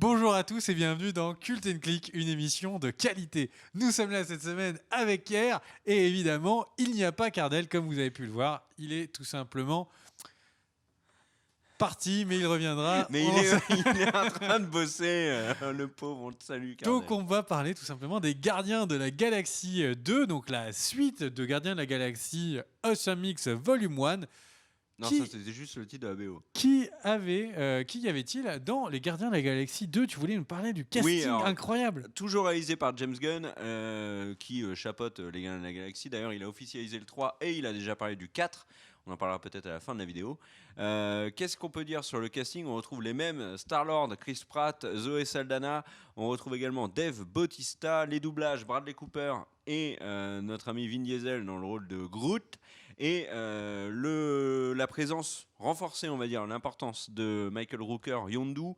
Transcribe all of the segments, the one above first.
Bonjour à tous et bienvenue dans Cult & Click, une émission de qualité. Nous sommes là cette semaine avec Pierre et évidemment, il n'y a pas Cardel comme vous avez pu le voir. Il est tout simplement parti, mais il reviendra. Mais il est en train de bosser, le pauvre, on te salue, Donc Cardel. on va parler tout simplement des Gardiens de la Galaxie 2, donc la suite de Gardiens de la Galaxie Awesome Mix Volume 1. Non, ça c'était juste le titre de la BO. Qui y avait-il dans Les Gardiens de la Galaxie 2? Tu voulais nous parler du casting Oui, alors, incroyable. Toujours réalisé par James Gunn, qui chapeaute les Gardiens de la Galaxie. D'ailleurs, il a officialisé le 3 et il a déjà parlé du 4. On en parlera peut-être à la fin de la vidéo. Qu'est-ce qu'on peut dire sur le casting? On retrouve les mêmes: Star-Lord, Chris Pratt, Zoé Saldana. On retrouve également Dave Bautista, les doublages Bradley Cooper et notre ami Vin Diesel dans le rôle de Groot. Et la présence renforcée, on va dire, l'importance de Michael Rooker, Yondu,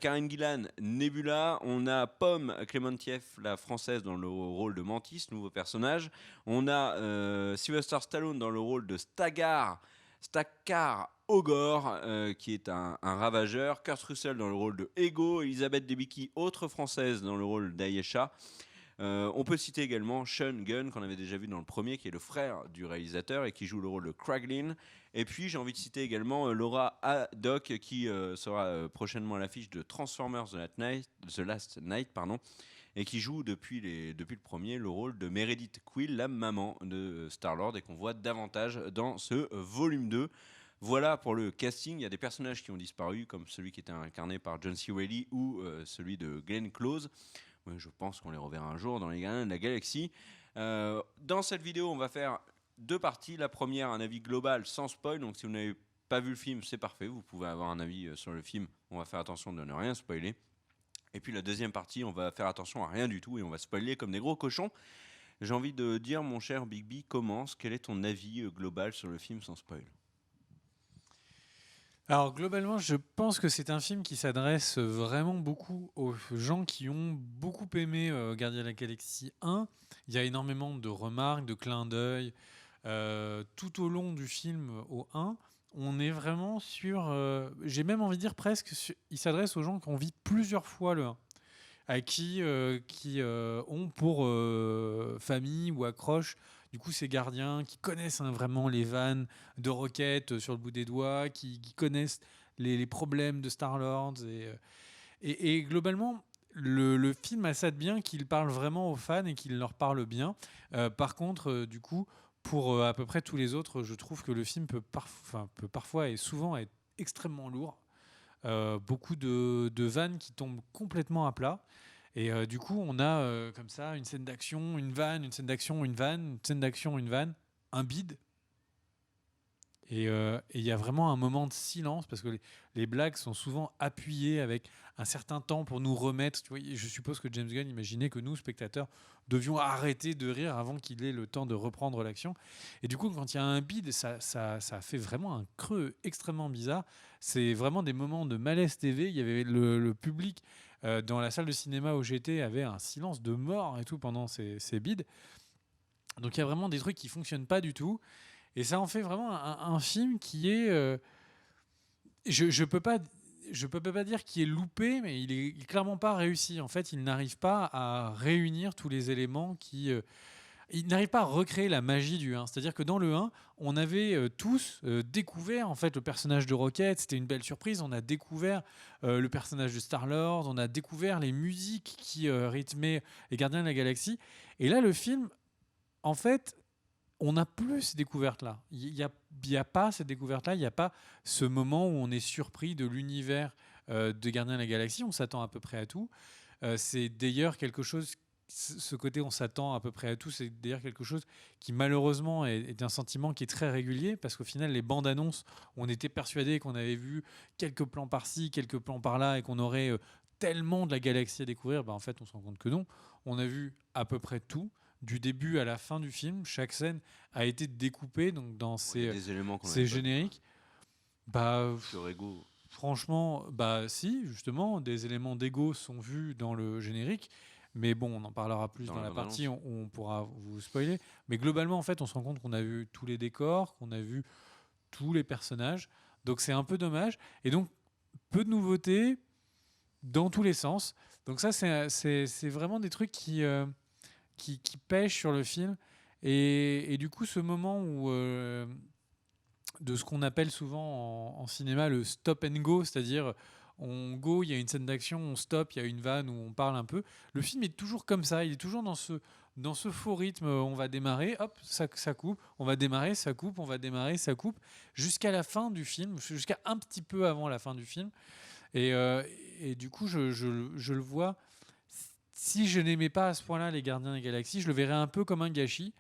Karen Gillan, Nebula. On a Pomme Clémentieff, la française, dans le rôle de Mantis, nouveau personnage. On a Sylvester Stallone dans le rôle de Stackar Ogor, qui est un ravageur. Kurt Russell dans le rôle de Ego. Elisabeth Debicki, autre française, dans le rôle d'Ayesha. On peut citer également Sean Gunn, qu'on avait déjà vu dans le premier, qui est le frère du réalisateur et qui joue le rôle de Kraglin. Et puis j'ai envie de citer également Laura Haddock, qui sera prochainement à l'affiche de Transformers The Last Night, et qui joue depuis le premier le rôle de Meredith Quill, la maman de Star-Lord, et qu'on voit davantage dans ce volume 2. Voilà pour le casting. Il y a des personnages qui ont disparu, comme celui qui était incarné par John C. Reilly ou celui de Glenn Close. Je pense qu'on les reverra un jour dans les Gardiens de la Galaxie. Dans cette vidéo, on va faire deux parties. La première, un avis global sans spoil. Donc si vous n'avez pas vu le film, c'est parfait. Vous pouvez avoir un avis sur le film. On va faire attention de ne rien spoiler. Et puis la deuxième partie, on va faire attention à rien du tout et on va spoiler comme des gros cochons. J'ai envie de dire, mon cher Bigby, commence. Quel est ton avis global sur le film sans spoil? Alors globalement, je pense que c'est un film qui s'adresse vraiment beaucoup aux gens qui ont beaucoup aimé Gardiens de la Galaxie 1. Il y a énormément de remarques, de clins d'œil tout au long du film au 1. On est vraiment sur... j'ai même envie de dire presque... il s'adresse aux gens qui ont vu plusieurs fois le 1. À qui ont pour famille ou accroche du coup ces gardiens qui connaissent vraiment les vannes de Rocket sur le bout des doigts, qui connaissent les problèmes de Star-Lord et globalement le film a ça de bien qu'il parle vraiment aux fans et qu'il leur parle bien. Par contre du coup pour à peu près tous les autres, je trouve que le film peut parfois et souvent être extrêmement lourd. Beaucoup de vannes qui tombent complètement à plat. Et du coup, on a comme ça une scène d'action, une vanne, une scène d'action, une vanne, une scène d'action, une vanne, un bide. Et il y a vraiment un moment de silence parce que les blagues sont souvent appuyées avec un certain temps pour nous remettre. Tu vois, je suppose que James Gunn imaginait que nous, spectateurs, devions arrêter de rire avant qu'il ait le temps de reprendre l'action. Et du coup, quand il y a un bide, ça fait vraiment un creux extrêmement bizarre. C'est vraiment des moments de malaise TV. Il y avait le public dans la salle de cinéma où j'étais avait un silence de mort et tout pendant ces bides. Donc il y a vraiment des trucs qui fonctionnent pas du tout. Et ça en fait vraiment un film qui est... je peux pas dire qu'il est loupé, mais il est clairement pas réussi. En fait, il n'arrive pas à réunir tous les éléments qui... il n'arrive pas à recréer la magie du 1. C'est-à-dire que dans le 1, on avait tous découvert en fait, le personnage de Rocket. C'était une belle surprise. On a découvert le personnage de Star-Lord. On a découvert les musiques qui rythmaient les Gardiens de la Galaxie. Et là, le film, en fait... on n'a plus ces découvertes-là. Il n'y a pas cette découverte-là, il n'y a pas ce moment où on est surpris de l'univers de Gardiens de la Galaxie. On s'attend à peu près à tout. C'est d'ailleurs quelque chose, ce côté on s'attend à peu près à tout, c'est d'ailleurs quelque chose qui malheureusement est un sentiment qui est très régulier parce qu'au final, les bandes annonces, on était persuadé qu'on avait vu quelques plans par-ci, quelques plans par-là et qu'on aurait tellement de la galaxie à découvrir. En fait, on se rend compte que non. On a vu à peu près tout. Du début à la fin du film, chaque scène a été découpée donc dans ces génériques. Sur Ego. Franchement, si, justement, des éléments d'ego sont vus dans le générique. Mais bon, on en parlera plus dans la partie où on pourra vous spoiler. Mais globalement, en fait, on se rend compte qu'on a vu tous les décors, qu'on a vu tous les personnages. Donc c'est un peu dommage. Et donc, peu de nouveautés. dans tous les sens. Donc ça, c'est vraiment des trucs qui pêchent sur le film. Et du coup, ce moment où de ce qu'on appelle souvent en cinéma le stop and go, c'est-à-dire on go, il y a une scène d'action, on stop, il y a une vanne où on parle un peu. Le film est toujours comme ça, il est toujours dans ce faux rythme. On va démarrer, hop, ça coupe, on va démarrer, ça coupe, on va démarrer, ça coupe, jusqu'à la fin du film, jusqu'à un petit peu avant la fin du film. Et, euh, et du coup, je le vois. Si je n'aimais pas à ce point-là les Gardiens des Galaxies, je le verrais un peu comme un gâchis.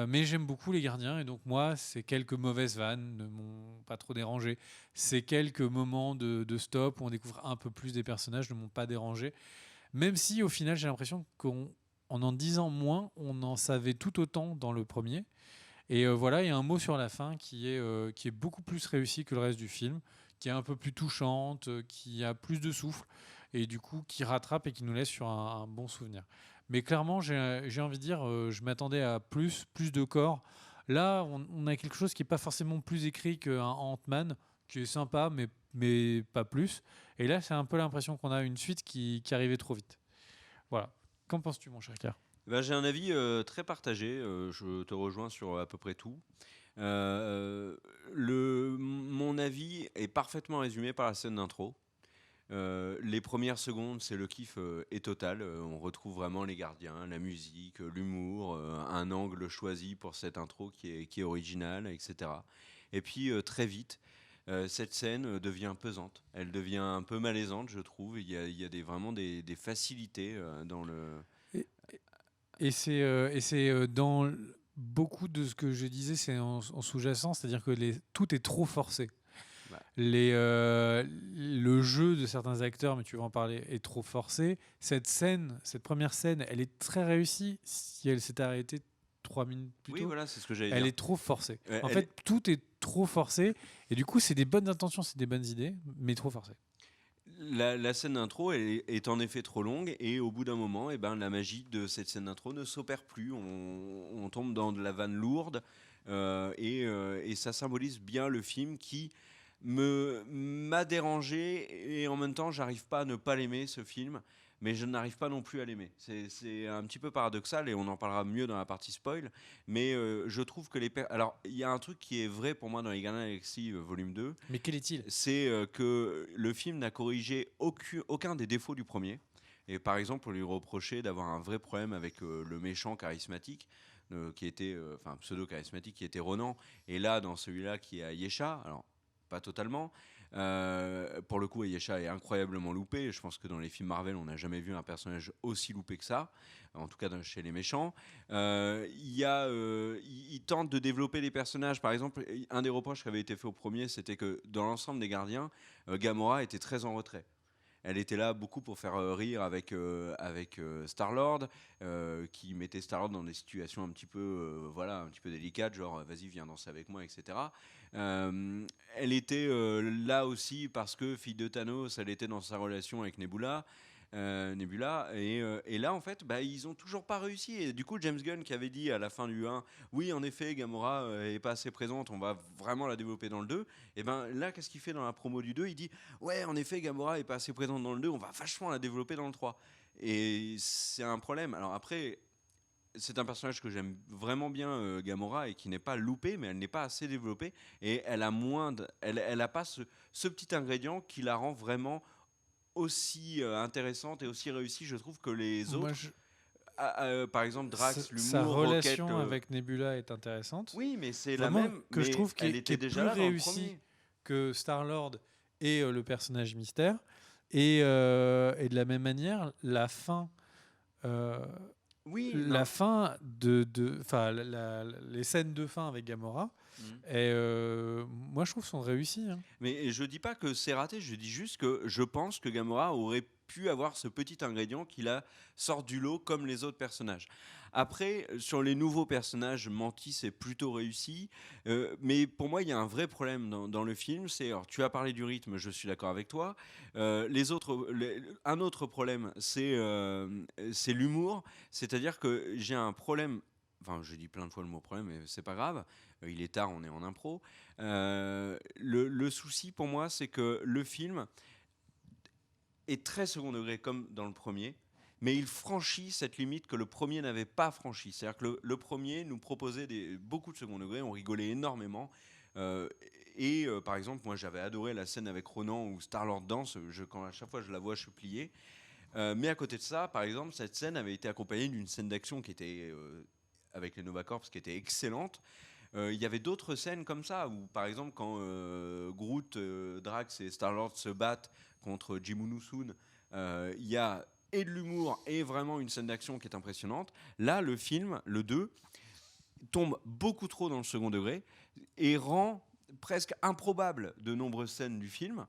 Mais j'aime beaucoup les gardiens et donc moi, ces quelques mauvaises vannes ne m'ont pas trop dérangé. Ces quelques moments de stop où on découvre un peu plus des personnages ne m'ont pas dérangé. Même si au final, j'ai l'impression qu'en disant moins, on en savait tout autant dans le premier. Et voilà, il y a un mot sur la fin qui est beaucoup plus réussi que le reste du film, qui est un peu plus touchante, qui a plus de souffle et du coup qui rattrape et qui nous laisse sur un bon souvenir. Mais clairement, j'ai envie de dire, je m'attendais à plus de corps. Là, on a quelque chose qui n'est pas forcément plus écrit qu'un Ant-Man, qui est sympa, mais pas plus. Et là, c'est un peu l'impression qu'on a une suite qui arrivait trop vite. Voilà. Qu'en penses-tu, mon cher Pierre? Ben, j'ai un avis très partagé. Je te rejoins sur à peu près tout. Mon avis est parfaitement résumé par la scène d'intro. Les premières secondes, c'est le kiff est total. On retrouve vraiment les gardiens, la musique, l'humour, un angle choisi pour cette intro qui est original, etc. Et puis très vite, cette scène devient pesante. Elle devient un peu malaisante, je trouve. Il y a vraiment des facilités dans le. Et, et c'est dans beaucoup de ce que je disais, c'est en sous-jacent, c'est-à-dire que tout est trop forcé. Bah, Le jeu de certains acteurs, mais tu vas en parler, est trop forcé. Cette première scène, elle est très réussie. Si elle s'était arrêtée 3 minutes plus oui, tôt, voilà, c'est ce que j'allais elle dire. est trop forcée. En Elle fait, tout est trop forcé. Et du coup, c'est des bonnes intentions, c'est des bonnes idées, mais trop forcé. La scène d'intro est en effet trop longue et au bout d'un moment, eh ben, la magie de cette scène d'intro ne s'opère plus. On tombe dans de la vanne lourde et ça symbolise bien le film qui m'a dérangé et en même temps, j'arrive pas à ne pas l'aimer ce film, mais je n'arrive pas non plus à l'aimer. C'est un petit peu paradoxal et on en parlera mieux dans la partie spoil. Mais je trouve que alors il y a un truc qui est vrai pour moi dans les Gardiens de la Galaxie volume 2, Mais quel est-il? c'est que le film n'a corrigé aucun des défauts du premier. Et par exemple, on lui reprochait d'avoir un vrai problème avec le méchant charismatique, qui était, enfin pseudo-charismatique, qui était Ronan. Et là, dans celui-là, qui est Ayesha, alors pas totalement. Pour le coup, Ayesha est incroyablement loupé. Je pense que dans les films Marvel, on n'a jamais vu un personnage aussi loupé que ça, en tout cas chez les méchants. Il tente de développer les personnages. Par exemple, un des reproches qui avait été fait au premier, c'était que dans l'ensemble des gardiens, Gamora était très en retrait. Elle était là beaucoup pour faire rire avec Star-Lord, qui mettait Star-Lord dans des situations un petit peu délicates, genre vas-y viens danser avec moi, etc. Elle était là aussi parce que fille de Thanos, elle était dans sa relation avec Nebula et là en fait ils ont toujours pas réussi et du coup James Gunn qui avait dit à la fin du 1 oui en effet Gamora est pas assez présente, on va vraiment la développer dans le 2, et ben là qu'est-ce qu'il fait dans la promo du 2, il dit ouais en effet Gamora est pas assez présente dans le 2, on va vachement la développer dans le 3 et c'est un problème. Alors après c'est un personnage que j'aime vraiment bien, Gamora, et qui n'est pas loupé, mais elle n'est pas assez développée. Et elle a elle a pas ce petit ingrédient qui la rend vraiment aussi intéressante et aussi réussie, je trouve, que les Moi, autres. Par exemple, Drax, sa l'humour, Rocket. relation avec Nebula est intéressante. Oui, mais c'est la Vraiment, même. que je Mais trouve elle qui était est déjà plus là dans le réussi premier. que Star-Lord et le personnage mystère. Et de la même manière, euh, Oui, la non. fin enfin, les scènes de fin avec Gamora, Mhm. moi je trouve sont réussies, hein. Mais je dis pas que c'est raté, je dis juste que je pense que Gamora aurait pu avoir ce petit ingrédient qui la sort du lot comme les autres personnages. Après, sur les nouveaux personnages, Mantis est plutôt réussi, mais pour moi, il y a un vrai problème dans le film. Alors, tu as parlé du rythme, je suis d'accord avec toi. Un autre problème, c'est l'humour, c'est-à-dire que j'ai un problème. Enfin, je dis plein de fois le mot problème, mais c'est pas grave. Il est tard, on est en impro. Le souci pour moi, c'est que le film est très second degré comme dans le premier, mais il franchit cette limite que le premier n'avait pas franchie. C'est-à-dire que le premier nous proposait beaucoup de second degré, on rigolait énormément. Euh, Par exemple, moi j'avais adoré la scène avec Ronan où Star-Lord danse. Quand à chaque fois je la vois, je suis plié. Mais à côté de ça, par exemple, cette scène avait été accompagnée d'une scène d'action qui était avec les Nova Corps, qui était excellente. Il y avait d'autres scènes comme ça, où par exemple quand Groot, Drax et Star-Lord se battent contre Jimmu Sun, il y a et de l'humour et vraiment une scène d'action qui est impressionnante. Là, le film, le 2, tombe beaucoup trop dans le second degré et rend presque improbable de nombreuses scènes du film.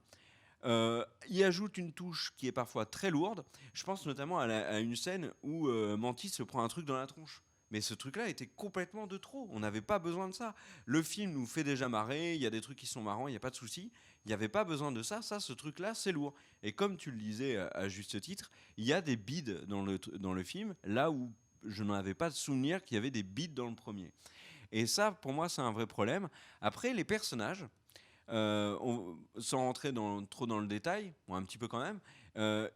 Il ajoute une touche qui est parfois très lourde. Je pense notamment à une scène où Mantis se prend un truc dans la tronche. Mais ce truc-là était complètement de trop. On n'avait pas besoin de ça. Le film nous fait déjà marrer. Il y a des trucs qui sont marrants. Il n'y a pas de souci. Il n'y avait pas besoin de ça. Ce truc-là, c'est lourd. Et comme tu le disais à juste titre, il y a des bides dans le film, là où je n'en avais pas de souvenir qu'il y avait des bides dans le premier. Et ça, pour moi, c'est un vrai problème. Après, les personnages, sans rentrer trop dans le détail, bon, un petit peu quand même,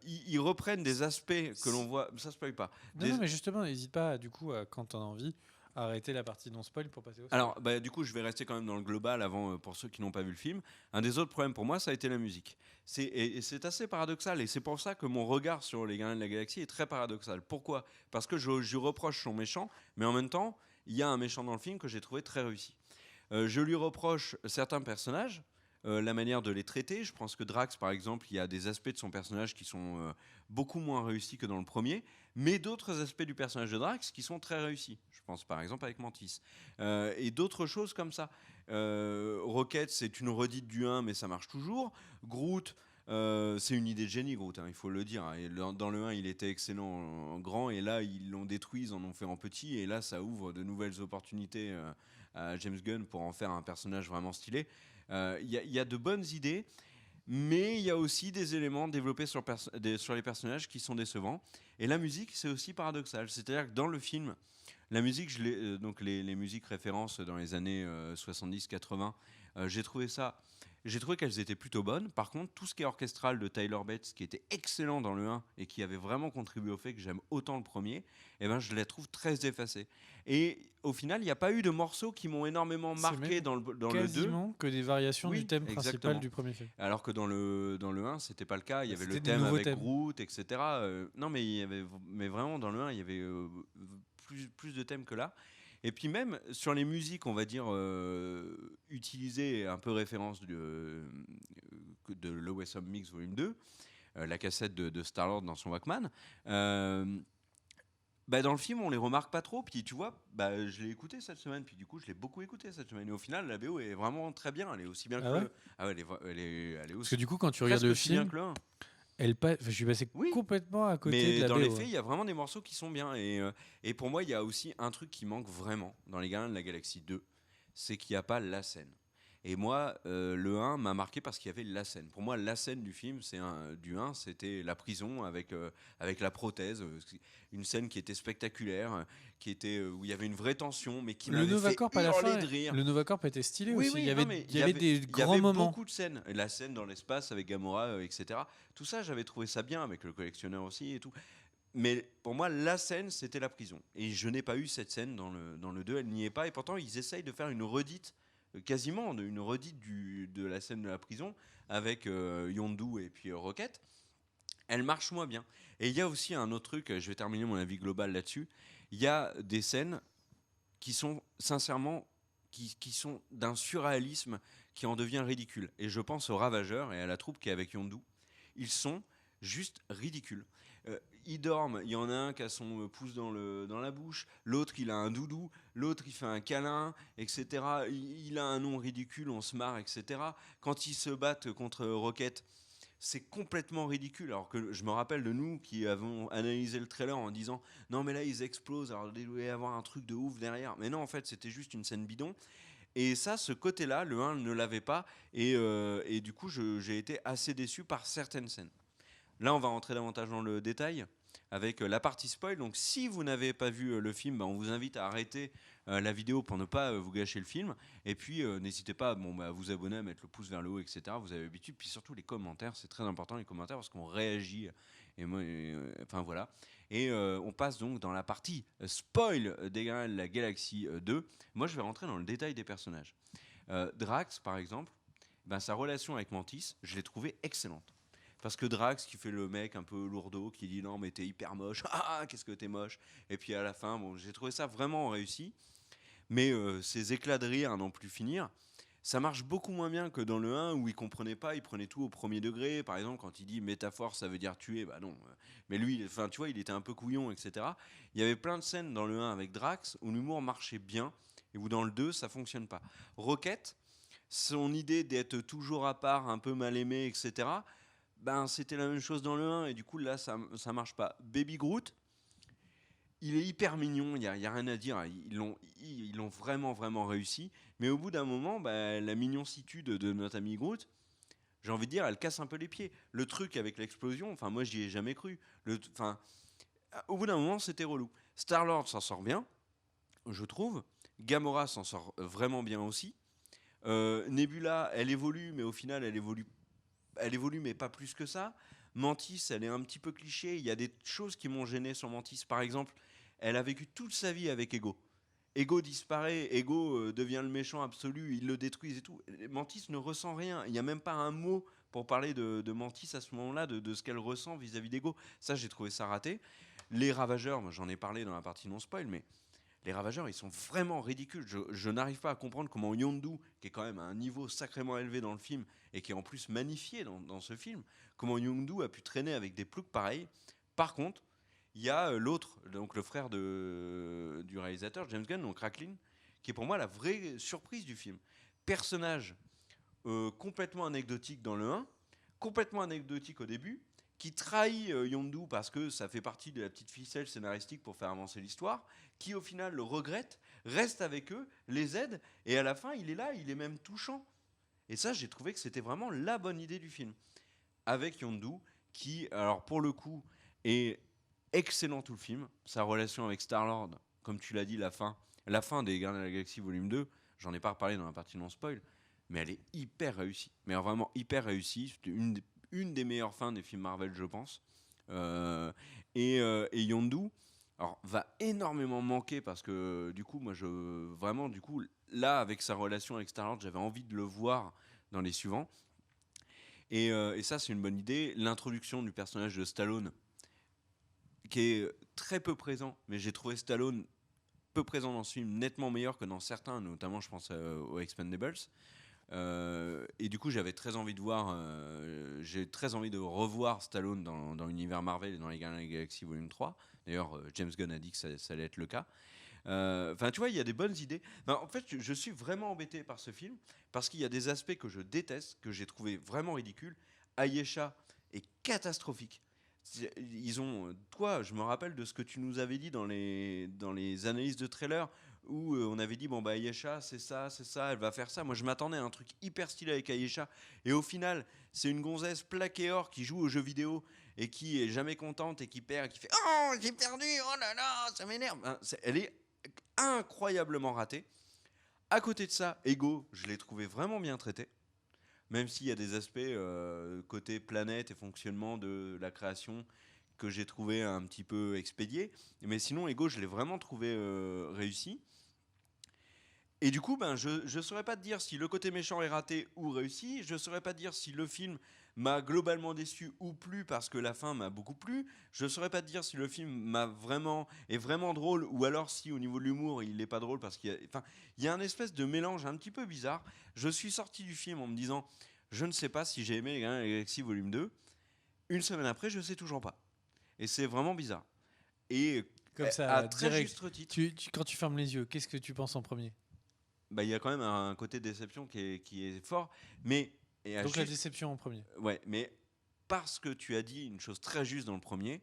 ils reprennent des aspects que l'on voit. Ça spoil pas. Non, mais justement, n'hésite pas, du coup, quand t'en as envie, à arrêter la partie non spoil pour passer au spoil. Alors, du coup, je vais rester quand même dans le global avant pour ceux qui n'ont pas vu le film. Un des autres problèmes pour moi, ça a été la musique. Et c'est assez paradoxal. Et c'est pour ça que mon regard sur les Gardiens de la Galaxie est très paradoxal. Pourquoi ? Parce que je reproche son méchant, mais en même temps, il y a un méchant dans le film que j'ai trouvé très réussi. Je lui reproche certains personnages, la manière de les traiter. Je pense que Drax, par exemple, il y a des aspects de son personnage qui sont beaucoup moins réussis que dans le premier, mais d'autres aspects du personnage de Drax qui sont très réussis. Je pense par exemple avec Mantis. Et d'autres choses comme ça. Rocket, c'est une redite du 1, mais ça marche toujours. Groot, c'est une idée de génie, Groot, hein, il faut le dire. Et dans le 1, il était excellent en grand, et là, ils l'ont détruit, ils en ont fait en petit, et là, ça ouvre de nouvelles opportunités à James Gunn pour en faire un personnage vraiment stylé. Y a de bonnes idées, mais il y a aussi des éléments développés sur les personnages qui sont décevants. Et la musique, c'est aussi paradoxal. C'est-à-dire que dans le film, la musique, donc les musiques références dans les années 70-80, j'ai trouvé ça. J'ai trouvé qu'elles étaient plutôt bonnes. Par contre, tout ce qui est orchestral de Tyler Bates, qui était excellent dans le 1 et qui avait vraiment contribué au fait que j'aime autant le premier, eh ben, je la trouve très effacée. Et au final, il n'y a pas eu de morceaux qui m'ont énormément marqué dans le 2. Quasiment que des variations Oui, du thème exactement. principal du premier film. Alors que dans le 1, c'était pas le cas. Il y avait le C'était des thème nouveaux avec thèmes. Groot, etc. Non, mais vraiment, dans le 1, il y avait plus de thèmes que là. Et puis même sur les musiques, on va dire, utilisées, un peu référence de Low Some Mix Volume 2, la cassette de Star-Lord dans son Walkman, dans le film, on les remarque pas trop. Puis tu vois, je l'ai écouté cette semaine. Puis du coup, je l'ai beaucoup écouté cette semaine. Et au final, la BO est vraiment très bien. Elle est aussi bien Ah que ouais le. Ah ouais, elle est aussi. Parce que du coup, quand tu presque regardes le aussi bien film, que le 1. je suis passé Oui. complètement à côté Mais de la dans BO. les faits, il y a vraiment des morceaux qui sont bien. Et pour moi, il y a aussi un truc qui manque vraiment dans Les Gardiens de la Galaxie 2, c'est qu'il n'y a pas la scène. Et moi, le 1 m'a marqué parce qu'il y avait la scène. Pour moi, la scène du film, du 1, c'était la prison avec la prothèse. Une scène qui était spectaculaire, où il y avait une vraie tension, mais qui Le m'avait fait Novacorp à la hurler fin, de rire. le Novacorp était stylé Oui, aussi. oui, Il y non, avait, mais il y avait des il y grands avait moments. beaucoup de scènes. Et la scène dans l'espace avec Gamora, etc. Tout ça, j'avais trouvé ça bien avec le collectionneur aussi et tout. Mais pour moi, la scène, c'était la prison. Et je n'ai pas eu cette scène dans le 2, elle n'y est pas. Et pourtant, ils essayent de faire une redite, quasiment une redite de la scène de la prison, avec Yondu et puis Rocket. Elle marche moins bien. Et il y a aussi un autre truc, je vais terminer mon avis global là-dessus. Il y a des scènes qui sont sincèrement, qui sont d'un surréalisme qui en devient ridicule. Et je pense aux Ravageurs et à la troupe qui est avec Yondu. Ils sont juste ridicules. Ils dorment, il y en a un qui a son pouce dans la bouche, l'autre il a un doudou, l'autre il fait un câlin, etc. Il a un nom ridicule, on se marre, etc. Quand ils se battent contre Rocket, c'est complètement ridicule. Alors que je me rappelle de nous qui avons analysé le trailer en disant non mais là ils explosent, alors il doit y avoir un truc de ouf derrière. Mais non, en fait c'était juste une scène bidon. Et ça, ce côté-là, le 1 ne l'avait pas. Et du coup, j'ai été assez déçu par certaines scènes. Là, on va rentrer davantage dans le détail. avec la partie spoil. Donc si vous n'avez pas vu le film, on vous invite à arrêter la vidéo pour ne pas vous gâcher le film. Et puis n'hésitez pas à vous abonner, à mettre le pouce vers le haut, etc. Vous avez l'habitude. Puis surtout les commentaires, c'est très important les commentaires parce qu'on réagit. Et moi, enfin voilà. Et on passe donc dans la partie spoil des Gardiens de la Galaxie 2. Moi je vais rentrer dans le détail des personnages. Drax par exemple, sa relation avec Mantis, je l'ai trouvée excellente. Parce que Drax, qui fait le mec un peu lourdeau, qui dit non, mais t'es hyper moche, qu'est-ce que t'es moche. Et puis à la fin, j'ai trouvé ça vraiment réussi. Mais ces éclats de rire à n'en plus finir, ça marche beaucoup moins bien que dans le 1 où il comprenait pas, il prenait tout au premier degré. Par exemple, quand il dit métaphore, ça veut dire tuer, bah non. Mais lui, enfin, tu vois, il était un peu couillon, etc. Il y avait plein de scènes dans le 1 avec Drax où l'humour marchait bien et où dans le 2, ça fonctionne pas. Rocket, son idée d'être toujours à part, un peu mal aimé, etc. C'était la même chose dans le 1 et du coup là ça marche pas. Baby Groot, il est hyper mignon, y a rien à dire, ils l'ont vraiment vraiment réussi, mais au bout d'un moment, la mignoncitude de notre ami Groot, j'ai envie de dire, elle casse un peu les pieds. Le truc avec l'explosion, enfin moi j'y ai jamais cru. Au bout d'un moment, c'était relou. Star-Lord s'en sort bien, je trouve. Gamora s'en sort vraiment bien aussi. Nebula, elle évolue, mais au final, elle évolue, mais pas plus que ça. Mantis, elle est un petit peu cliché. Il y a des choses qui m'ont gêné sur Mantis. Par exemple, elle a vécu toute sa vie avec Ego. Ego disparaît, Ego devient le méchant absolu, ils le détruisent et tout. Mantis ne ressent rien. Il n'y a même pas un mot pour parler de Mantis à ce moment-là, de ce qu'elle ressent vis-à-vis d'Ego. Ça, j'ai trouvé ça raté. Les Ravageurs, moi, j'en ai parlé dans la partie non spoil, mais les Ravageurs, ils sont vraiment ridicules. Je n'arrive pas à comprendre comment Yondu, qui est quand même à un niveau sacrément élevé dans le film et qui est en plus magnifié dans ce film, comment Yondu a pu traîner avec des ploucs pareils. Par contre, il y a l'autre, donc le frère du réalisateur, James Gunn, donc Racklin, qui est pour moi la vraie surprise du film. Personnage complètement anecdotique dans le 1, complètement anecdotique au début, qui trahit Yondu parce que ça fait partie de la petite ficelle scénaristique pour faire avancer l'histoire, qui au final le regrette, reste avec eux, les aide, et à la fin il est là, il est même touchant. Et ça, j'ai trouvé que c'était vraiment la bonne idée du film. Avec Yondu, qui, alors pour le coup, est excellent tout le film. Sa relation avec Star-Lord, comme tu l'as dit, la fin des Gardiens de la Galaxie Volume 2, j'en ai pas reparlé dans la partie non spoil, mais elle est hyper réussie. Mais vraiment hyper réussie. C'est une des meilleures fins des films Marvel, je pense. Et Yondu, alors, va énormément manquer parce que du coup, vraiment, du coup, là, avec sa relation avec Star-Lord, j'avais envie de le voir dans les suivants. Et ça, c'est une bonne idée. L'introduction du personnage de Stallone, qui est très peu présent, mais j'ai trouvé Stallone peu présent dans ce film, nettement meilleur que dans certains, notamment je pense aux Expendables. Et du coup, j'ai très envie de revoir Stallone dans l'univers Marvel et dans les Gardiens de la Galaxie Volume 3. D'ailleurs, James Gunn a dit que ça allait être le cas. Enfin, tu vois, il y a des bonnes idées. En fait, je suis vraiment embêté par ce film parce qu'il y a des aspects que je déteste, que j'ai trouvé vraiment ridicules. Ayesha est catastrophique. Toi, je me rappelle de ce que tu nous avais dit dans les analyses de trailer où on avait dit bon bah Ayesha c'est ça, elle va faire ça. Moi je m'attendais à un truc hyper stylé avec Ayesha et au final c'est une gonzesse plaquée or qui joue aux jeux vidéo et qui est jamais contente et qui perd et qui fait oh j'ai perdu, oh là là ça m'énerve. Elle est incroyablement ratée. À côté de ça, Ego, je l'ai trouvé vraiment bien traité. Même s'il y a des aspects côté planète et fonctionnement de la création que j'ai trouvé un petit peu expédié. Mais sinon, Ego, je l'ai vraiment trouvé réussi. Et du coup, je ne saurais pas te dire si le côté méchant est raté ou réussi. Je ne saurais pas te dire si le film m'a globalement déçu ou plu parce que la fin m'a beaucoup plu. Je ne saurais pas te dire si le film est vraiment drôle ou alors si au niveau de l'humour il n'est pas drôle parce il y a un espèce de mélange un petit peu bizarre. Je suis sorti du film en me disant je ne sais pas si j'ai aimé les Gardiens de la Galaxie Volume 2. Une semaine après, je ne sais toujours pas. Et c'est vraiment bizarre. Et Comme à ça, très direct. juste titre, Quand tu fermes les yeux, qu'est-ce que tu penses en premier? il y a quand même un côté déception qui est fort. Mais, et à Donc la juste, déception en premier. ouais, mais parce que tu as dit une chose très juste dans le premier,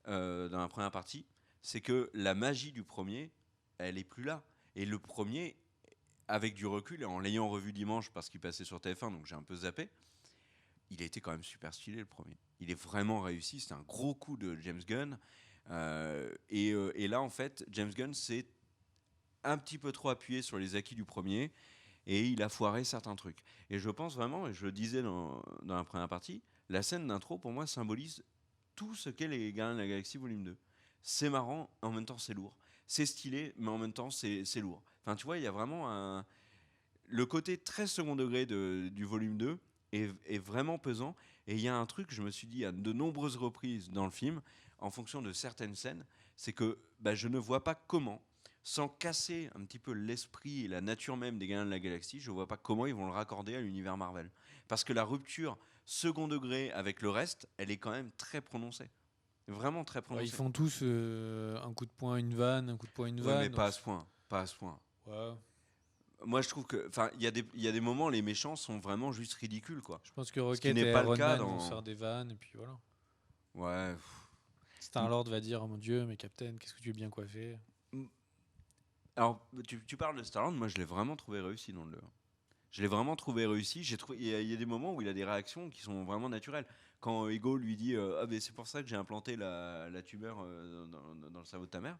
dans la première partie, c'est que la magie du premier, elle est plus là. Et le premier, avec du recul, et en l'ayant revu dimanche parce qu'il passait sur TF1, donc j'ai un peu zappé, il a été quand même super stylé le premier. Il est vraiment réussi. C'est un gros coup de James Gunn. Et là, en fait, James Gunn s'est un petit peu trop appuyé sur les acquis du premier et il a foiré certains trucs. Et je pense vraiment, et je le disais dans la première partie, la scène d'intro pour moi symbolise tout ce qu'est les Gardiens de la Galaxie volume 2. C'est marrant, en même temps c'est lourd. C'est stylé, mais en même temps c'est lourd. Enfin, tu vois, il y a vraiment le côté très second degré du volume 2 est vraiment pesant. Et il y a un truc, je me suis dit à de nombreuses reprises dans le film, en fonction de certaines scènes, c'est que je ne vois pas comment, sans casser un petit peu l'esprit et la nature même des Gardiens de la Galaxie, je ne vois pas comment ils vont le raccorder à l'univers Marvel. Parce que la rupture second degré avec le reste, elle est quand même très prononcée. Vraiment très Ouais, ils prononcée. font tous un coup de poing, une vanne, un coup de poing, une Ouais, vanne. mais donc pas à ce point. Pas à ce point. ouais, Moi, je trouve que, enfin, il y a des moments, les méchants sont vraiment juste ridicules, quoi. je pense que Ce qui Rocket n'est et pas le Iron cas Man vont se dans. faire des vannes, et puis voilà. Ouais. Star-Lord va dire, oh mon Dieu, mais Captain, qu'est-ce que tu es bien coiffé. Alors, tu parles de Star-Lord, moi, je l'ai vraiment trouvé réussi dans le 2. Je l'ai vraiment trouvé réussi. Il y a des moments où il a des réactions qui sont vraiment naturelles. Quand Ego lui dit ah, ben, c'est pour ça que j'ai implanté la tumeur dans le cerveau de ta mère.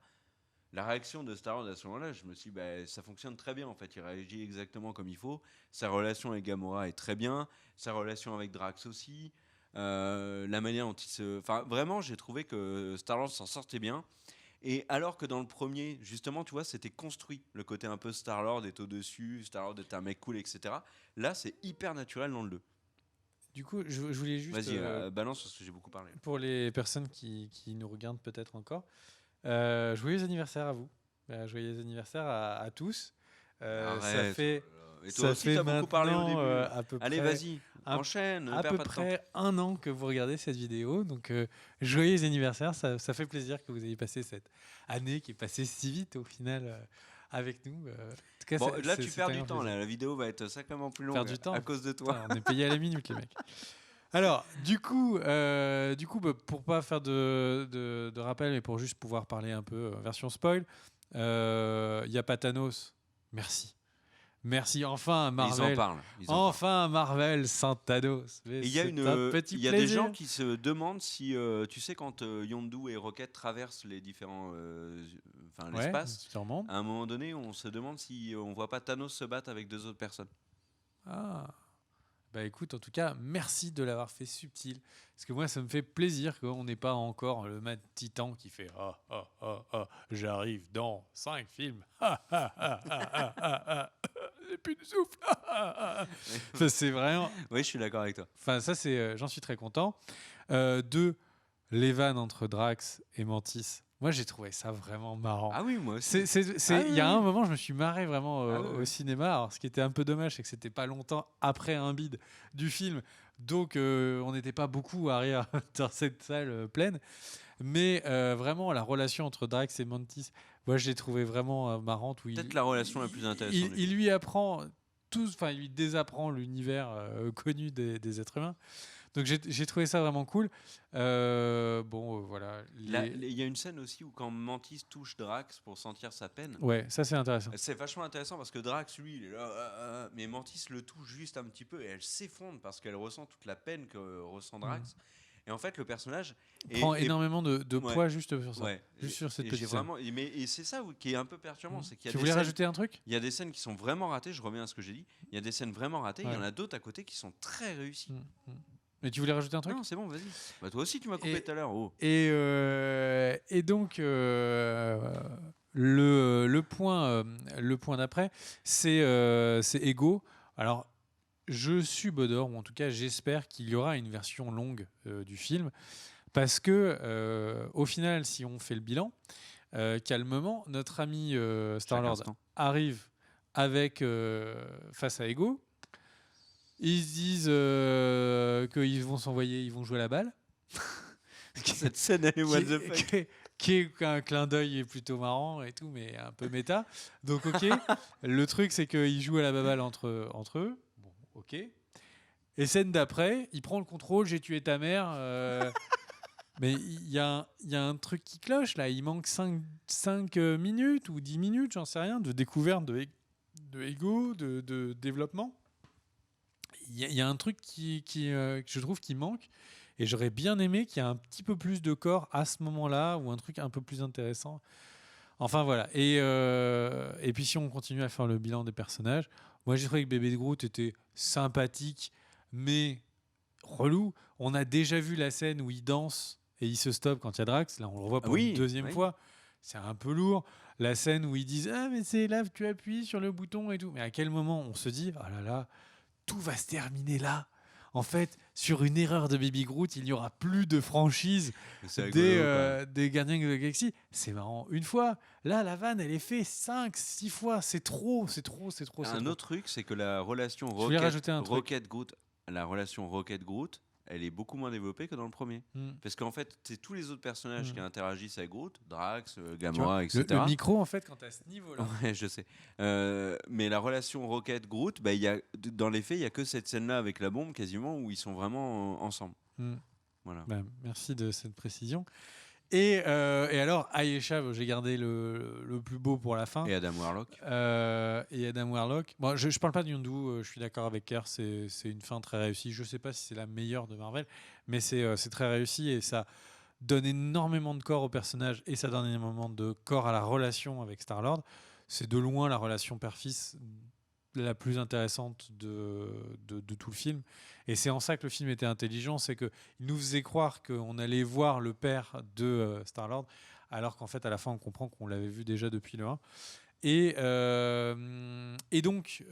La réaction de Star-Lord à ce moment-là, je me suis dit, ça fonctionne très bien en fait. Il réagit exactement comme il faut. Sa relation avec Gamora est très bien. Sa relation avec Drax aussi. La manière dont il se. Enfin, vraiment, j'ai trouvé que Star-Lord s'en sortait bien. Et alors que dans le premier, justement, tu vois, c'était construit. Le côté un peu Star-Lord est au-dessus, Star-Lord est un mec cool, etc. Là, c'est hyper naturel dans le 2. Du coup, je voulais juste, Vas-y, balance parce que j'ai beaucoup parlé. pour les personnes qui nous regardent peut-être encore, joyeux anniversaire à vous. Joyeux anniversaire à tous. Ça Arrête. fait, Oh là là. Et toi ça aussi, fait t'as beaucoup parlé au maintenant début. à peu Allez, près vas-y, un, enchaîne, ne à perds peu pas de temps. près 1 an que vous regardez cette vidéo. Donc, joyeux anniversaire. Ça fait plaisir que vous ayez passé cette année qui est passée si vite au final avec nous. En tout cas, Bon, là, tu c'est perds un du grand temps. plaisir. Là. La vidéo va être sacrément plus Faire longue du à temps. cause de toi. Putain, on est payé à la minute, les mecs. Alors, du coup, pour pas faire de rappel, mais pour juste pouvoir parler un peu version spoil, il y a pas Thanos. Merci. Merci, enfin un Et ils en Marvel. parlent. Ils en parlent. Enfin un Marvel sans Thanos. Mais Et c'est un petit il y a des gens plaisir. qui se demandent si, tu sais, quand Yondu et Rocket traversent les différents, enfin Ouais, l'espace, sûrement. à un moment donné, on se demande si on voit pas Thanos se battre avec deux autres personnes. Ah. Bah écoute, en tout cas, merci de l'avoir fait subtil. Parce que moi, ça me fait plaisir qu'on n'ait pas encore le Mad Titan qui fait ah ah ah ah, j'arrive dans 5 films. Ah ah ah ah ah ah ah. J'ai plus de souffle. Ah, ah, ah. Ça, c'est vraiment. Oui, je suis d'accord avec toi. Enfin, ça, c'est. J'en suis très content. Deux, les vannes entre Drax et Mantis. Moi, j'ai trouvé ça vraiment marrant. Ah oui, moi aussi. Il y a un moment, je me suis marré vraiment Ah oui, au oui. cinéma. Alors, ce qui était un peu dommage, c'est que c'était pas longtemps après un bide du film. Donc, on n'était pas beaucoup arrière dans cette salle pleine. Mais vraiment, la relation entre Drax et Mantis, moi, je l'ai trouvé vraiment marrante. Où Peut-être la relation la plus intéressante du il film. lui apprend tout, enfin, il lui désapprend l'univers connu des êtres humains. Donc, j'ai trouvé ça vraiment cool. Voilà. Il y a une scène aussi où quand Mantis touche Drax pour sentir sa peine, Ouais, ça, c'est intéressant. c'est vachement intéressant parce que Drax, lui, il est là, mais Mantis le touche juste un petit peu et elle s'effondre parce qu'elle ressent toute la peine que ressent Drax. Et en fait, le personnage Prend énormément de ouais, poids juste sur ça. ouais, Juste sur cette et petite j'ai scène. vraiment, et c'est ça qui est un peu perturbant, c'est qu'il y a Tu des voulais scènes, rajouter un truc? il y a des scènes qui sont vraiment ratées. Je reviens à ce que j'ai dit. Il y a des scènes vraiment ratées. Il y en Ouais. a d'autres à côté qui sont très réussies. Mais tu voulais rajouter un truc? Non, c'est bon, vas-y. Bah, toi aussi, tu m'as coupé tout à l'heure. Oh. Et donc, le point d'après, c'est Ego. Alors, je subodore, ou en tout cas, j'espère qu'il y aura une version longue du film. Parce que, au final, si on fait le bilan, calmement, notre ami Chaque Star-Lord instant. arrive avec face à Ego. Ils se disent qu'ils vont s'envoyer, ils vont jouer à la balle. Cette scène, elle est what the fuck. Qui est un clin d'œil plutôt marrant et tout, mais un peu méta. Donc, ok. Le truc, c'est qu'ils jouent à la baballe entre eux. Bon, ok. Et scène d'après, il prend le contrôle, j'ai tué ta mère. Mais il y a un truc qui cloche là. Il manque 5 minutes ou 10 minutes, j'en sais rien, de découverte de Ego, de développement. y a un truc que je trouve qui manque. Et j'aurais bien aimé qu'il y ait un petit peu plus de corps à ce moment-là, ou un truc un peu plus intéressant. Enfin voilà. Et puis si on continue à faire le bilan des personnages, moi j'ai trouvé que bébé de Groot était sympathique, mais relou. On a déjà vu la scène où il danse et il se stoppe quand il y a Drax. Là on le revoit pour une deuxième fois. C'est un peu lourd. La scène où ils disent ah mais c'est là que tu appuies sur le bouton et tout. Mais à quel moment on se dit oh là là, tout va se terminer là. En fait, sur une erreur de Baby Groot, il n'y aura plus de franchise des Gardiens de la Galaxie. C'est marrant. Une fois, là, la vanne, elle est faite 5, 6 fois. C'est trop. Un autre truc, c'est que la relation Rocket-Groot, elle est beaucoup moins développée que dans le premier. Parce qu'en fait, c'est tous les autres personnages qui interagissent avec Groot, Drax, Gamora, etc. Le micro, en fait, quand à ce niveau-là. Ouais, je sais. Mais la relation Rocket-Groot, bah, dans les faits, il n'y a que cette scène-là avec la bombe, quasiment, où ils sont vraiment ensemble. Voilà. Bah, merci de cette précision. Et alors, Ayesha, j'ai gardé le plus beau pour la fin. Et Adam Warlock. Bon, je ne parle pas de Yondu, je suis d'accord avec Kerr, c'est une fin très réussie. Je ne sais pas si c'est la meilleure de Marvel, mais c'est très réussi et ça donne énormément de corps au personnage et ça donne énormément de corps à la relation avec Star-Lord. C'est de loin la relation père-fils la plus intéressante de tout le film. Et c'est en ça que le film était intelligent, c'est qu'il nous faisait croire qu'on allait voir le père de Star-Lord, alors qu'en fait, à la fin, on comprend qu'on l'avait vu déjà depuis le 1. Et donc,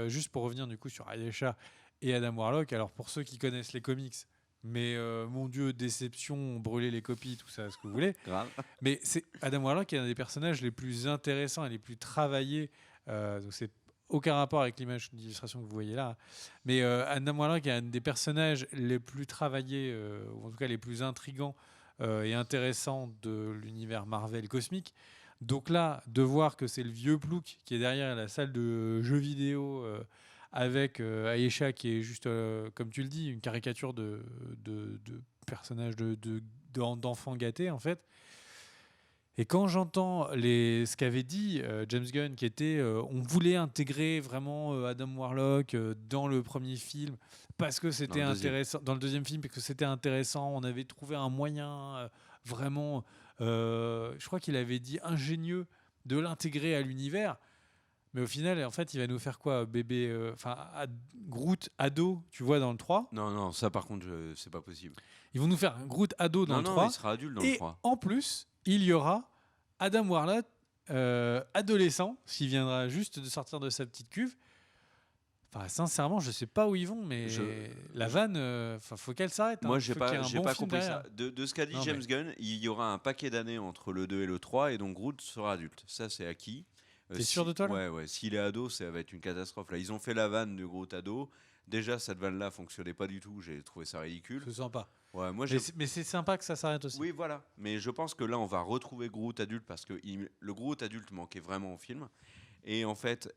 juste pour revenir du coup sur Ayesha et Adam Warlock, alors pour ceux qui connaissent les comics, mais mon Dieu, déception, brûler les copies, tout ça, ce que vous voulez. Grave. Mais c'est Adam Warlock est un des personnages les plus intéressants et les plus travaillés. Donc c'est aucun rapport avec l'image d'illustration que vous voyez là. Mais Adam Warlock est un des personnages les plus travaillés, ou en tout cas les plus intrigants et intéressants de l'univers Marvel cosmique. Donc là, de voir que c'est le vieux plouc qui est derrière la salle de jeux vidéo avec Ayesha qui est juste, comme tu le dis, une caricature de personnage d'enfant gâté en fait. Et quand j'entends ce qu'avait dit James Gunn, qui était on voulait intégrer vraiment Adam Warlock dans le premier film parce que c'était intéressant, dans le deuxième film parce que c'était intéressant, on avait trouvé un moyen vraiment, je crois qu'il avait dit ingénieux de l'intégrer à l'univers. Mais au final, en fait, il va nous faire quoi, bébé, Groot ado, tu vois, dans le 3. Non, ça par contre, c'est pas possible. Ils vont nous faire un Groot ado dans le 3. Non, il sera adulte dans le 3. Et en plus, il y aura Adam Warlock adolescent, s'il viendra juste de sortir de sa petite cuve. Enfin, sincèrement, je sais pas où ils vont, mais la vanne, faut qu'elle s'arrête. Moi, j'ai pas compris ça. De ce qu'a dit James Gunn, il y aura un paquet d'années entre le 2 et le 3, et donc Groot sera adulte. Ça, c'est acquis. T'es sûr de toi là ? Ouais. S'il est ado, ça va être une catastrophe. Là, ils ont fait la vanne de Groot ado. Déjà, cette vanne-là fonctionnait pas du tout. J'ai trouvé ça ridicule. C'est sympa. Ouais, mais c'est sympa que ça s'arrête aussi. Oui, voilà. Mais je pense que là, on va retrouver Groot adulte parce que le Groot adulte manquait vraiment au film. Et en fait,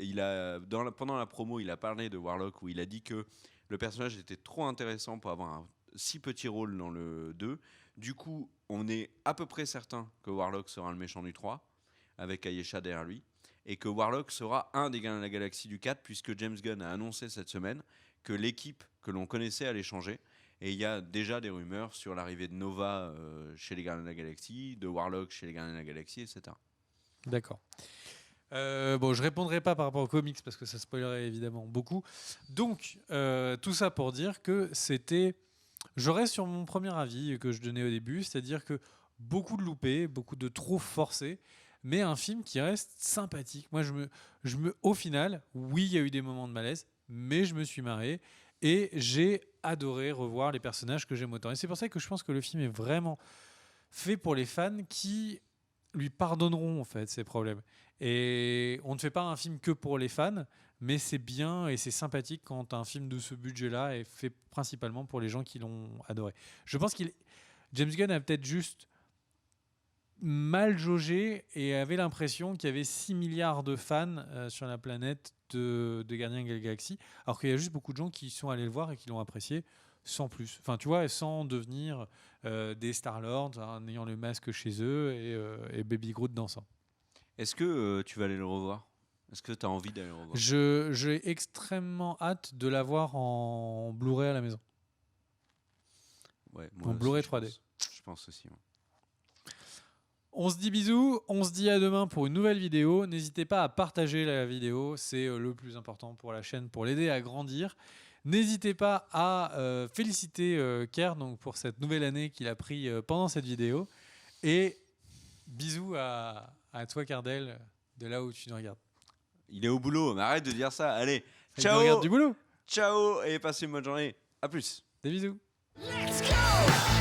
pendant la promo, il a parlé de Warlock où il a dit que le personnage était trop intéressant pour avoir un si petit rôle dans le 2. Du coup, on est à peu près certain que Warlock sera le méchant du 3 avec Ayesha derrière lui. Et que Warlock sera un des Gardiens de la Galaxie du 4 puisque James Gunn a annoncé cette semaine que l'équipe que l'on connaissait allait changer. Et il y a déjà des rumeurs sur l'arrivée de Nova chez les Gardiens de la Galaxie, de Warlock chez les Gardiens de la Galaxie, etc. D'accord. Bon, je répondrai pas par rapport aux comics parce que ça spoilerait évidemment beaucoup. Donc, tout ça pour dire que c'était... Je reste sur mon premier avis que je donnais au début, c'est-à-dire que beaucoup de loupés, beaucoup de trop forcés, mais un film qui reste sympathique. Moi, au final, oui, il y a eu des moments de malaise, mais je me suis marré et j'ai adoré revoir les personnages que j'aime autant. Et c'est pour ça que je pense que le film est vraiment fait pour les fans qui lui pardonneront en fait ses problèmes. Et on ne fait pas un film que pour les fans, mais c'est bien et c'est sympathique quand un film de ce budget-là est fait principalement pour les gens qui l'ont adoré. Je pense James Gunn a peut-être juste mal jaugé et avait l'impression qu'il y avait 6 milliards de fans sur la planète de Gardiens de la Galaxie, alors qu'il y a juste beaucoup de gens qui sont allés le voir et qui l'ont apprécié sans plus. Enfin, tu vois, sans devenir des Star-Lord, en ayant le masque chez eux et Baby Groot dansant. Est-ce que tu vas aller le revoir ? Est-ce que tu as envie d'aller le revoir? J'ai extrêmement hâte de l'avoir en Blu-ray à la maison. Ouais, En Blu-ray 3D. Je pense aussi. Ouais. On se dit bisous, on se dit à demain pour une nouvelle vidéo. N'hésitez pas à partager la vidéo, c'est le plus important pour la chaîne, pour l'aider à grandir. N'hésitez pas à féliciter Kerr donc, pour cette nouvelle année qu'il a pris pendant cette vidéo. Et bisous à toi, Cardel, de là où tu nous regardes. Il est au boulot, mais arrête de dire ça. Allez, Il nous regarde du boulot. Ciao et passez une bonne journée. À plus. Des bisous. Let's go!